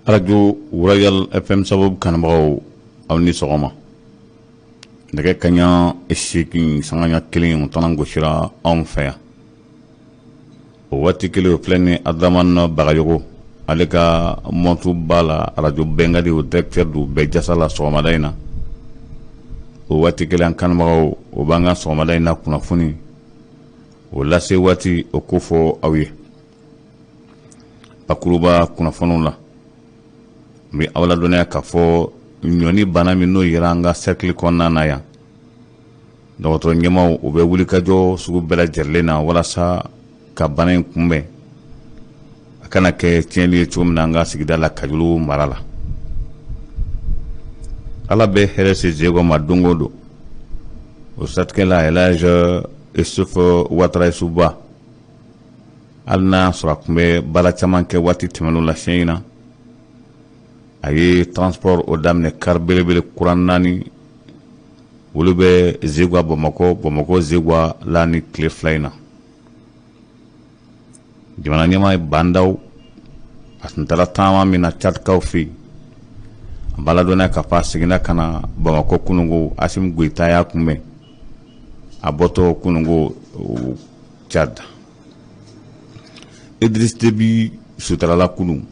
Radio Royal FM sababu kanabagaw aw ni sɔgɔma nɛgɛ kaɲa 8 sanga kelen tɔnɔ gosira anw fɛ yan o waati kelen o filɛ ni Adramane Bagayogo ale ka montu ba la radio Bengadi o directeur du bɛɛ jasa la sɔgɔmada in na o waati kelen kanabagaw o b'an ka sɔgɔmada in na kunnafoni o lase waati o ko fɔ aw ye bakuruba kunnafoniw la mi awla dɔnniya k'a fɔ ɲɔni bana min n'o yera an ka cercle kɔnɔna na yan dɔgɔtɔrɔ ɲɛmaw u bɛ wulikajɔ sugu bɛɛ lajɛlen na walasa ka bana in kunbɛn a kana kɛ tiɲɛli ye cogo min na an ka sigida la Kajulu mara la ala bɛ hɛrɛ se Zego ma don o don o siratigɛ la Elhadji Isufu Ouattara Isuba hali n'a sɔrɔ a tun bɛ baara caman kɛ waati tɛmɛnenw la siɲɛ in na a ye transport o daminɛ car belebele kuran 4 olu bɛ Zegua Bamako Zegua la ni tile 2 in na jamana ɲɛmaa ye bandaw a tun taara taama min na Tchadkaw fɛ yen a b'a ladɔnniya k'a fɔ a seginna ka na Bamako kunungo Assimi Goïta y'a kunbɛn a bɔtɔ kunungo Tchad Idriss Déby sutarala kunun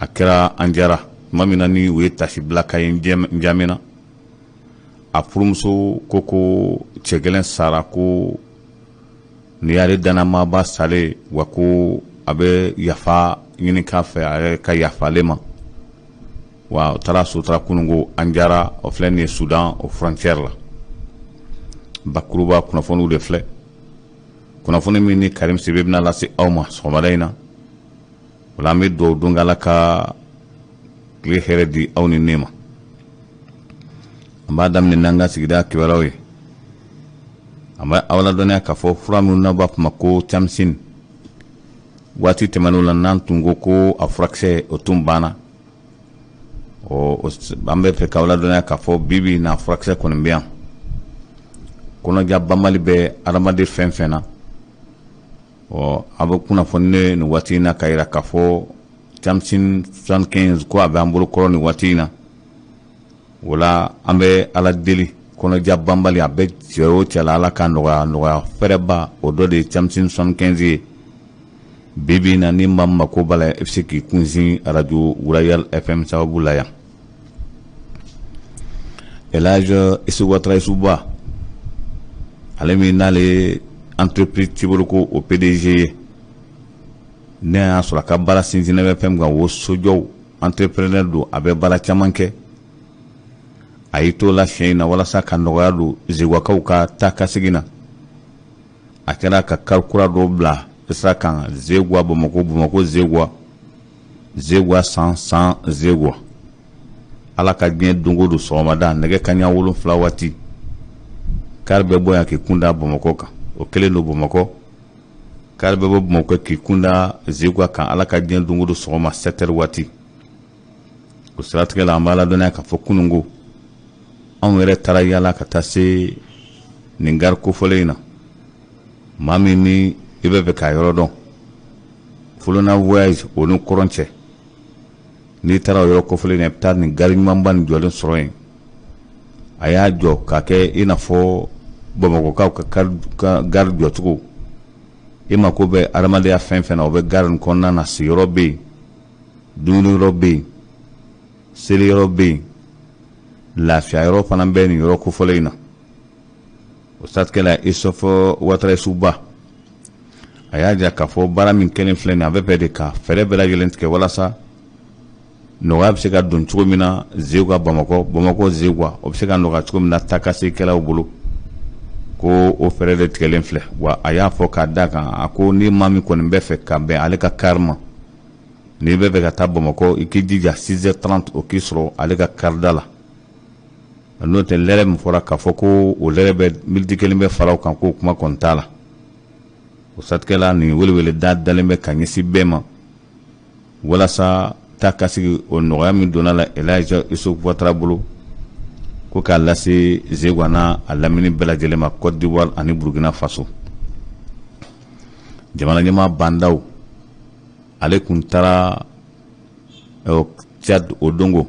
a kɛra an jara tuma min na ni u ye tasibila ka ye njamina a furumuso ko ko cɛ gɛlɛn sara ko ni y'ale dannamaba sale wa ko a bɛ yafa ɲini k'a fɛ a yɛrɛ ka yafa ale ma wa o taara sutara kunungo an jara o filɛ nin ye Sudan o frontière la bakuruba kunnafoniw de filɛ kunnafoni min ni Karim Sibe bɛna lase aw ma sɔgɔmada in na wala an bɛ dugawu don Ala ka tile hɛrɛ di aw ni ne ma an b'a daminɛ n'an ka sigida kibaruyaw ye an bɛ aw ladɔnniya k'a fɔ fura minnu n'aw b'a fɔ ma ko Tamsin waati tɛmɛnenw la n'an tun ko ko a furakisɛ o tun banna an bɛ fɛ k'aw ladɔnniya k'a fɔ bi n'a furakisɛ kɔni bɛ yan kɔnɔja banbali bɛ adamaden fɛn fɛn na a bɛ kunnafoni ne nin waati in na ka yira k'a fɔ Tamsin 75 ko a bɛ an bolo kɔrɔ nin waati in na wala an bɛ Ala deli kɔnɔja banbali a bɛ cɛ o cɛ la Ala ka nɔgɔya fɛrɛba o dɔ de ye Tamsin 75 ye bi na ni maa mako b'a la i bɛ se k'i kunsin radio Royal FM sababu la yan Elhadji Isufu Ouattara Isuba ale min n'ale entreprise tibolo ko o PDG ye ne y'a sɔrɔ a ka baara sinsinnen bɛ fɛn min kan o sojɔw entrepreneur don a bɛ baara caman kɛ a y'i to la siɲɛ in na walasa ka nɔgɔya don Zeguakaw ka taa ka segin na a kɛra ka car kura dɔw bila sira kan Zegua Bamako Zegua san Zegua ala ka diɲɛ don o don sɔgɔmada nɛgɛ kaɲa 7 waati car bɛ bɔ yan k'i kunda Bamako kan o kelen don Bamako car bɛ bɔ Bamako k'i kunda Zegua kan ala ka diɲɛ don o don sɔgɔma 7h waati o siratigɛ la an b'a ladɔnniya k'a fɔ kunungo anw yɛrɛ taara yala ka taa se nin gare kofɔlen in na maa min ni i bɛ fɛ k'a yɔrɔ dɔn Folona Voyage o ni kɔrɔn cɛ n'i taara o yɔrɔ kofɔlen na i bɛ taa nin gare ɲumanba nin jɔlen sɔrɔ yen a y'a jɔ k'a kɛ i n'a fɔ Bamakokaw ka gare jɔcogo i mako bɛ adamadenya fɛn fɛn na o bɛ gare nin kɔnɔna na sigiyɔrɔ bɛ yen dumuni yɔrɔ bɛ yen seli yɔrɔ bɛ yen lafiya yɔrɔ fana bɛ nin yɔrɔ kofɔlen in na o siratigɛ la Isufu Ouattara Isuba a y'a jira k'a fɔ baara min kɛlen filɛ nin a bɛ fɛ de ka fɛɛrɛ bɛɛ lajɛlen tigɛ walasa nɔgɔya bɛ se ka don cogo min na Zegua Bamako Zegua o bɛ se ka nɔgɔya cogo min na takasegikɛlaw bolo ko o fɛɛrɛ de tigɛlen filɛ wa a y'a fɔ k'a da kan a ko ni maa min kɔni bɛ fɛ ka bɛn ale ka car ma n'i bɛ fɛ ka taa Bamako i k'i jija 6h30 o k'i sɔrɔ ale ka car da la n'o tɛ lɛrɛ min fɔra k'a fɔ ko o lɛrɛ bɛ miniti 1 bɛ fara o kan k'o kuma kɔni t'a la o siratigɛ la nin welewele da dalen bɛ ka ɲɛsin bɛɛ ma walasa taa ka sigi o nɔgɔya min donna la Elhadji Isufu Ouattara bolo ko k'a lase Zegua n'a a lamini bɛɛ lajɛlen ma Côte d'Ivoire ani Burkina Faso jamana ɲɛmaa bandaw ale kun taara Tchad o dongo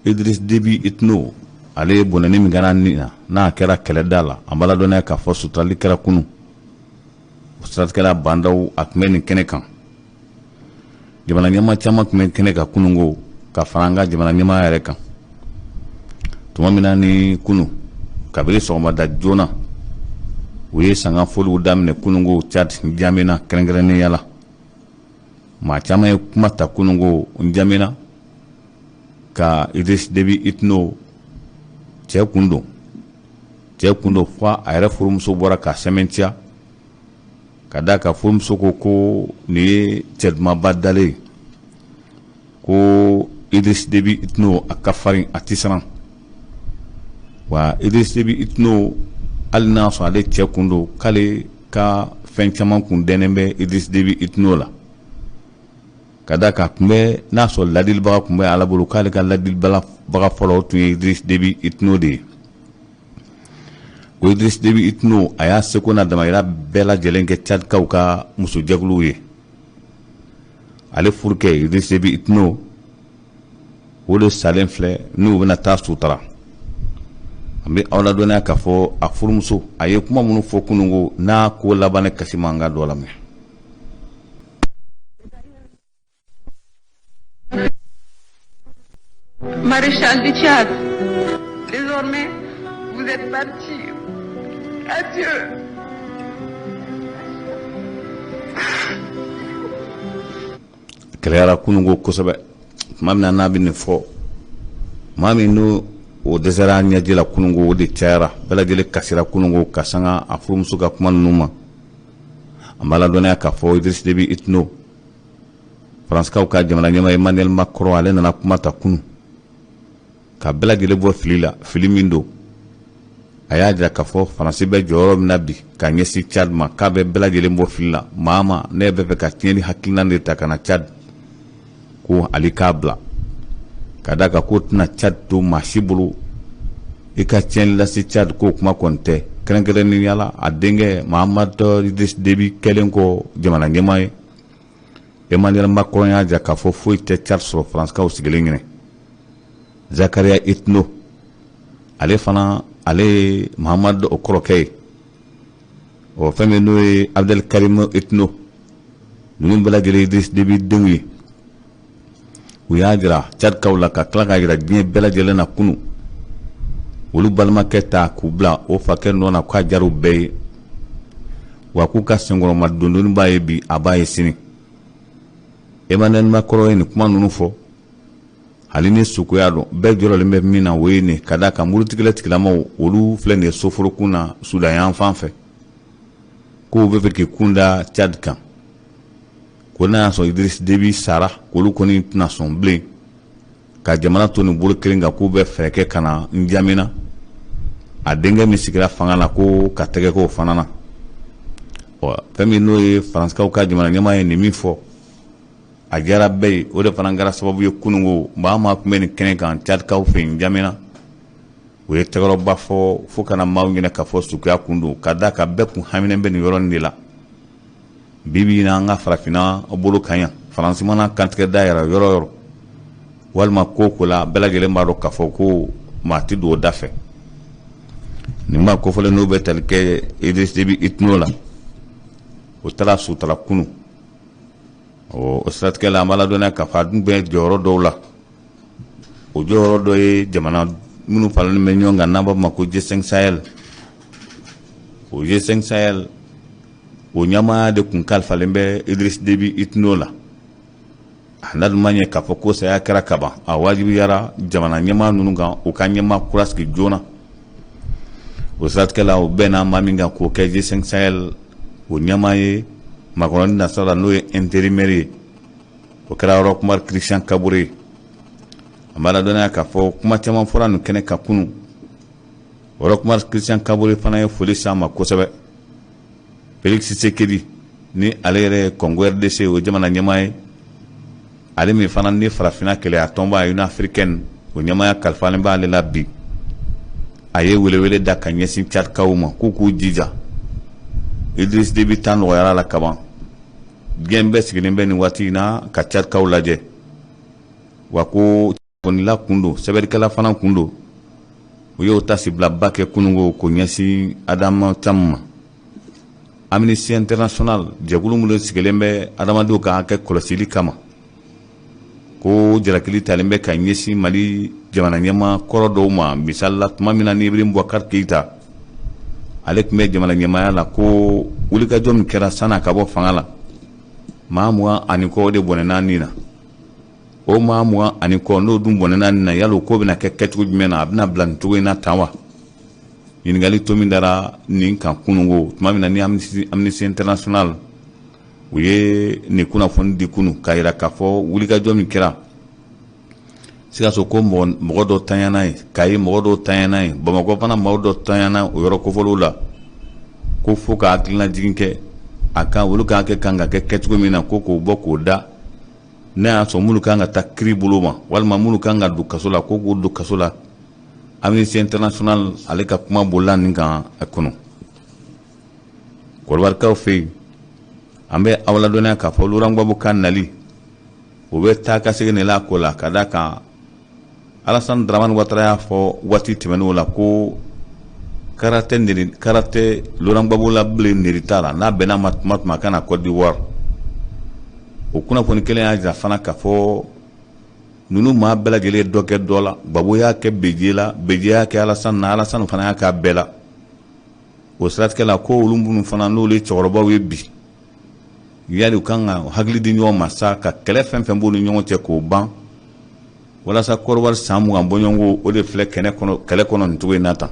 Idriss Déby Itno ale bonani min gana ni na kɛra kɛlɛda la an bala dɔnna k'a fɔ suturali kɛra kunu siratikɛla bandaw a tun bɛ nin kɛnɛ kan jamana ɲɛmaa caman tun bɛ kɛnɛ kan kunungo ka fara an ka jamana ɲɛmaa yɛrɛ kan tuma min na ni kunu kabini sɔgɔmada joona u ye sanga foliw daminɛ kunungo Tchad N'Djamena kɛrɛnkɛrɛnnenya la maa caman ye kuma ta kunungo N'Djamena ka Idriss Déby Itno cɛ kun don fo a yɛrɛ furumuso bɔra ka sɛmɛntiya ka da ka furumuso ko nin ye cɛ dumanba dalen ko Idriss Déby Itno a ka farin a tɛ siran wa Idriss Déby Itno hali n'a sɔrɔ ale cɛ kun don k'ale ka fɛn caman kun dɛnnen bɛ Idriss Déby Itno la ka da ka kun bɛ n'a sɔrɔ ladilibaga kun bɛ ala bolo k'ale ka ladilibaga fɔlɔ tun ye Idriss Déby Itno de ye ko Idriss Déby Itno a y'a seko n'a damayira bɛɛ lajɛlen kɛ Tchadkaw ka musojɛkuluw ye ale furukɛ Idriss Déby Itno o de salen filɛ n'u bɛna taa sutara an bɛ aw ladɔnniya k'a fɔ a furumuso a ye kuma minnu fɔ kunungo n'a ko laban ne kasi man ka dɔ lamɛn. Maréchal du Tchad, désormais vous êtes parti. Adieu. Kɛlɛyara kunungo kosɛbɛ tuma min na n'a bɛ nin fɔ maa min n'o o dɛsɛra ɲɛji la kunungo o de cayara bɛɛ lajɛlen kasira kunungo ka sanga a furumuso ka kuma ninnu ma an b'a ladɔnniya k'a fɔ Idriss Déby Itno faranskaw ka jamana ɲɛmaa Emmanuel Macron ale nana kuma ta kunu ka bɛɛ lajɛlen bɔ fili la fili min don a y'a jira k'a fɔ faransi bɛ jɔyɔrɔ min na bi ka ɲɛsin Tchad ma k'a bɛ bɛɛ lajɛlen bɔ fili la maa ma ne bɛ fɛ ka tiɲɛni hakilina de ta ka na Tchad ko ale k'a bila ka da ka ko tɛna Tchad to maa si bolo i ka tiɲɛni lase Tchad k'o kuma kɔni tɛ kɛrɛnkɛrɛnnenya la a denkɛ Mahamadu Idriss Déby kɛlen kɔ jamana ɲɛmaa ye Emmanuel Macron y'a jira k'a fɔ foyi tɛ Tchad sɔrɔ faranskaw sigilen ɲinɛ Zakaria Itno ale fana ale ye Mahamadu o kɔrɔkɛ ye o fɛn min n'o ye Abdelkarim Itno ninnu bɛɛ lajɛlen Idriss Déby denw ye u y'a jira Tchadkaw la ka tila k'a jira diɲɛ bɛɛ lajɛlen na kunu olu balimakɛ ta k'u bila o fakɛ nɔ na k'a diyara u bɛɛ ye wa k'u ka senkɔrɔma dondonni b'a ye bi a b'a ye sini Emmanuel Macron ye nin kuma ninnu fɔ hali ni sukoya dɔn bɛɛ jɔrɔlen bɛ min na o ye nin ka da kan murutigɛla tigilamaw olu filɛ nin ye soforokun na Sudan yan fan fɛ k'u bɛ fɛ k'i kun da Tchad kan ko n'a y'a sɔrɔ Idriss Déby sara k'olu kɔni tɛna sɔn bilen ka jamana to nin bolo kelen kan k'u bɛ fɛɛrɛ kɛ ka na N'Djamena a denkɛ min sigira fanga la ko ka tɛgɛ k'o fana na fɛn min n'o ye faranskaw ka jamana ɲɛmaa ye nin min fɔ a diyara bɛɛ ye o de fana kɛra sababu ye kunungo maa maa tun bɛ nin kɛnɛ kan Tchadkaw fɛ yen N'Djamena u ye tɛgɛrɔba fɔ ka na maaw ɲɛna k'a fɔ suguya kun don ka da ka bɛɛ kun haminen bɛ nin yɔrɔ nin de la bibi na an ka farafinna bolo kan yan faransi mana kantigɛ da yɛrɛ yɔrɔ yɔrɔ walima ko la bɛɛ lajɛlen b'a dɔn k'a fɔ ko maa tɛ don o da fɛ nin ma kofɔlen n'o bɛ tali kɛ Idriss Déby Itno la o taara sutara kunu o siratigɛ la an b'a ladɔnniya k'a fɔ a dun bɛ jɔyɔrɔ dɔw la o jɔyɔrɔ dɔ ye jamana minnu faralen bɛ ɲɔgɔn kan n'an b'a fɔ ma ko G5 Sahel o G5 Sahel o ɲɛmaaya de kun kalifalen bɛ Idriss Déby Itno la a n'a dun ma ɲɛ k'a fɔ ko saya kɛra kaban a wajibiyara jamana ɲɛmaa ninnu kan u ka ɲɛmaa kura sigi joona o siratigɛ la o bɛnna maa min kan k'o kɛ G5 Sahel o ɲɛmaa ye makɔrɔni nasara n'o ye intérimaire ye o kɛra Roch-Marc Christian Kabore ye an b'a ladɔnniya k'a fɔ kuma caman fɔra nin kɛnɛ kan kunu Roch-Marc Christian Kabore fana ye foli s'a ma kosɛbɛ Félix Tshisekedi ni ale yɛrɛ ye Congo RDC o jamana ɲɛmaa ye ale min fana ni farafinna kɛlɛya tɔnba Union africaine o ɲɛmaaya kalifalen b'ale la bi a ye welewele da ka ɲɛsin Tchadkaw ma k'u jija Idriss Déby ta nɔgɔyara la kaban diɲɛ bɛɛ sigilen bɛ nin waati in na ka Tchadkaw lajɛ wa ko fonila kundo sɛbɛrikɛla fana kundo u y'o ta sibilaba kɛ kunungo ko ɲɛsin adama tamma Amnesty International jɛkulu minnu sigilen bɛ adamadenw ka hakɛ kɔlɔsili kama ko jalakili talen bɛ ka ɲɛsin Mali jamana ɲɛma kɔrɔ dɔw ma misalila tuma min na ni Ibrahim Boubacar Keïta ale tun bɛ jamana ɲɛmaya la ko wulikajɔ min kɛra san'a ka bɔ fanga la maa 20 ani kɔ de bɔnɛna nin na o maa 20 ani kɔ n'o dun bɔnɛna nin na yalo ko bɛna kɛ kɛcogo jumɛn na a bɛna bila nin cogo in na tan wa ɲininkali to min dara nin kan kunungo tuma min na ni Amnesty International u ye nin kunnafoni di kunu k'a jira k'a fɔ wulikajɔ min kɛra Sikaso ko mɔgɔ dɔ tanyana ye Kayi mɔgɔ dɔ tanyana ye Bamakɔ fana mɔgɔ dɔ tanyana o yɔrɔ kofɔliw la ko fo ka hakilina jigin kɛ a kan olu kan ka kɛ kɛcogo min na ko k'o bɔ k'o da ne y'a sɔrɔ minnu kan ka taa kiri bolo ma walima minnu kan ka don kaso la ko k'o don kaso la Amnesty International ale ka kuma bolila nin kan a kɔnɔ kɔrɔbarikaw fɛ yen an bɛ aw ladɔnniya k'a fɔ Laurent Gbagbo ka nali o bɛ taa ka segin de la ko la ka da kan Alassane Dramane Ouattara y'a fɔ waati tɛmɛnenw la ko karate Laurent Gbagbo la bilen neri t'a la n'a bɛnna ma tuma ka na Côte d'Ivoire o kunnafoni kelen y'a jira fana k'a fɔ ninnu maa bɛɛ lajɛlen ye dɔ kɛ dɔ la Gbagbo y'a kɛ Bédié la Bédié y'a kɛ Alassane na Alassane fana y'a kɛ a bɛɛ la o siratigɛ la ko olu minnu fana n'olu ye cɛkɔrɔbaw ye bi yali u kan ka hakili di ɲɔgɔn ma sa ka kɛlɛ fɛn fɛn b'u ni ɲɔgɔn cɛ k'o ban walasa Kɔrɔwari san 20 bɔɲɔgɔnko o de filɛ kɛlɛ kɔnɔ nin cogo in na tan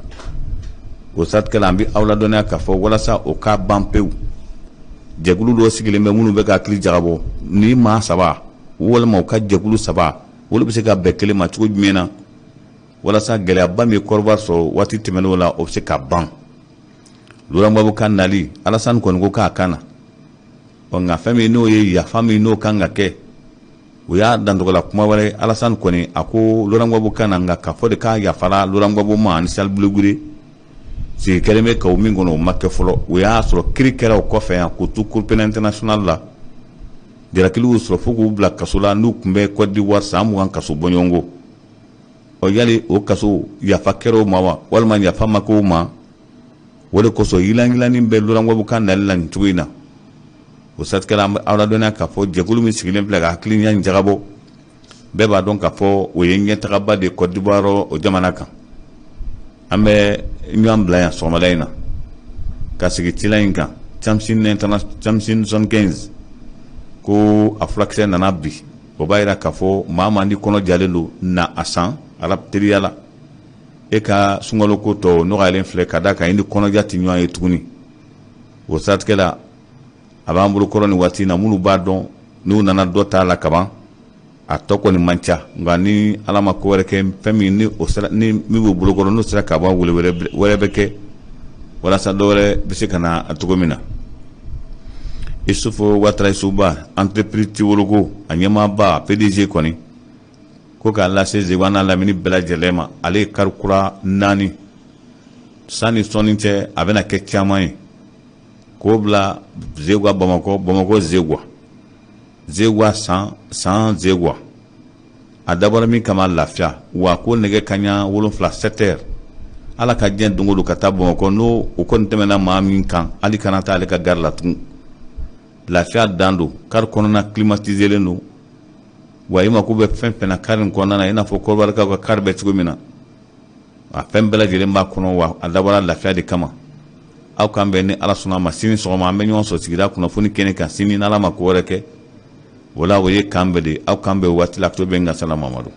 o siratigɛ la an bɛ aw ladɔnniya k'a fɔ walasa o k'a ban pewu jɛkulu dɔw sigilen bɛ minnu bɛ ka hakili jagabɔ ni maa 3 walima u ka jɛkulu 3 olu bɛ se ka bɛn kelen ma cogo jumɛn na walasa gɛlɛyaba min ye Kɔrɔwari sɔrɔ waati tɛmɛnenw la o bɛ se ka ban Laurent Gbagbo ka nali Alassane kɔni ko k'a kana nka fɛn min n'o ye yafa min n'o kan ka kɛ o y'a dancogola kuma wɛrɛ Alassane kɔni a ko Laurent Gbagbo ka na nka k'a fɔ de k'a yafara Laurent Gbagbo ma ani Charles Blé Goudé sigi kɛlen bɛ ka o min kɔnɔ o ma kɛ fɔlɔ o y'a sɔrɔ kiri kɛra o kɔfɛ yan k'o to Cour pénale internationale la jalakiliw y'u sɔrɔ fo k'u bila kaso la n'u tun bɛ Côte d'Ivoire san 20 kaso bɔɲɔgɔnko yali o kaso yafa kɛra o ma wa walima yafa ma k'o ma o de kosɔn yilanyilanni bɛ Laurent Gbagbo ka nali la nin cogo in na o siratigɛ la an bɛ aw ladɔnniya k'a fɔ jɛkulu min sigilen filɛ ka hakilina in jagabɔ bɛɛ b'a dɔn k'a fɔ o ye ɲɛtagaba de Côte d'Ivoire o jamana kan an bɛ ɲɔgɔn bila yan sɔgɔmada in na ka sigi cila in kan Chamsin 75 ko a furakisɛ nana bi o b'a jira k'a fɔ maa ni kɔnɔ jalen don na a san ala teriya la e ka sunkaloko tɔ nɔgɔyalen filɛ ka da kan i ni kɔnɔja tɛ ɲɔgɔn ye tuguni o siratigɛ la a b'an bolo kɔrɔ ni waati na minnu b'a dɔn n'u nana dɔ t'a la kaban a tɔ kɔni man ca nka ni ala ma ko wɛrɛ kɛ fɛn min ni min b'u bolo kɔrɔ n'o sera ka ban wele wɛrɛ bɛ kɛ walasa dɔ wɛrɛ bɛ se ka na a cogo min na Isufu Ouattara Isuba entreprise Tiwoloko a ɲɛmaaba PDG kɔni ko k'a lase Zeguwa n'a lamini bɛɛ lajɛlen ma ale ye kari kura 4 sanni sɔnni cɛ a bɛna kɛ caman ye k'o bila Zeguwa Bamakɔ Zeguwa san Zeguwa a dabɔra min kama lafiya wa ko nɛgɛ kaɲa 7 7 ala ka diɲɛ don o don ka taa Bamakɔ n'o o kɔni tɛmɛna maa min kan hali kana taa ale ka gari la tugun lafiya dan don kari kɔnɔna climatiselen don wa i mako bɛ fɛn fɛn na kari in kɔnɔna na i n'a fɔ Kɔrɔbarikaw ka kari bɛ cogo min na a fɛn bɛɛ lajɛlen b'a kɔnɔ wa a dabɔra lafiya de kama aw kan bɛn ni ala sɔnna ma sini sɔgɔma an bɛ ɲɔgɔn sɔrɔ sigida kunnafoni kɛnɛ kan sini n'ala ma ko wɛrɛ kɛ o la o ye kan bɛɛ de aw kan bɛn waati la to bɛ n ka sala Mamadu